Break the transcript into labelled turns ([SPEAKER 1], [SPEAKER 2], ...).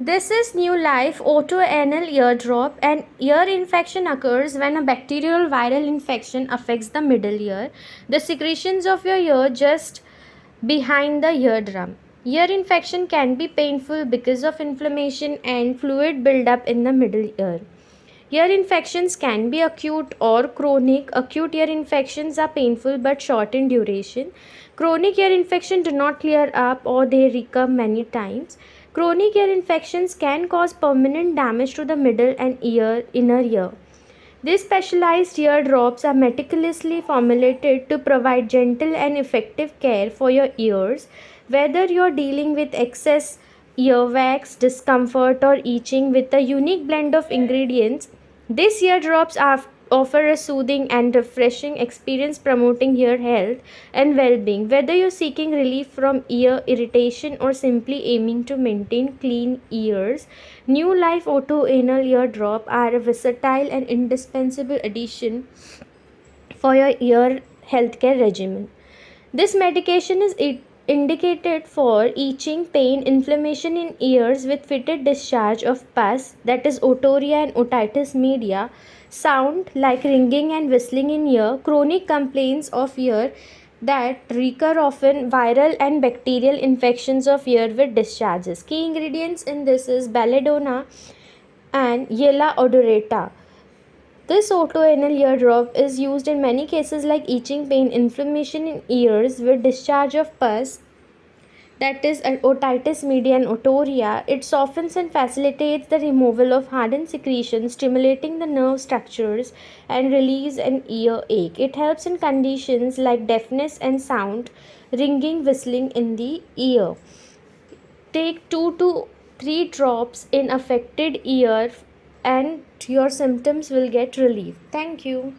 [SPEAKER 1] This is New Life Otoanal Eardrop. An ear infection occurs when a bacterial viral infection affects the middle ear, the secretions of your ear just behind the eardrum. Ear infection can be painful because of inflammation and fluid buildup in the middle ear. Ear infections can be acute or chronic. Acute ear infections are painful but short in duration. Chronic ear infections do not clear up or they recur many times. Chronic ear infections can cause permanent damage to the middle and inner ear. These specialized ear drops are meticulously formulated to provide gentle and effective care for your ears, whether you're dealing with excess earwax, discomfort, or itching. With a unique blend of ingredients, these ear drops offer a soothing and refreshing experience promoting ear health and well-being. Whether you're seeking relief from ear irritation or simply aiming to maintain clean ears, New Life Auto Anal Ear Drop are a versatile and indispensable addition for your ear healthcare regimen. This medication is indicated for itching, pain, inflammation in ears with fitted discharge of pus, that is otorrhea and otitis media, sound like ringing and whistling in ear, chronic complaints of ear that recur often, viral and bacterial infections of ear with discharges. Key ingredients in this is belladonna and Yella odorata. This otoanal ear drop is used in many cases like itching, pain, inflammation in ears with discharge of pus, that is otitis media and otorrhea. It softens and facilitates the removal of hardened secretions, stimulating the nerve structures and relieves an ear ache. It helps in conditions like deafness and sound, ringing, whistling in the ear. Take 2 to 3 drops in affected ear and your symptoms will get relief. Thank you.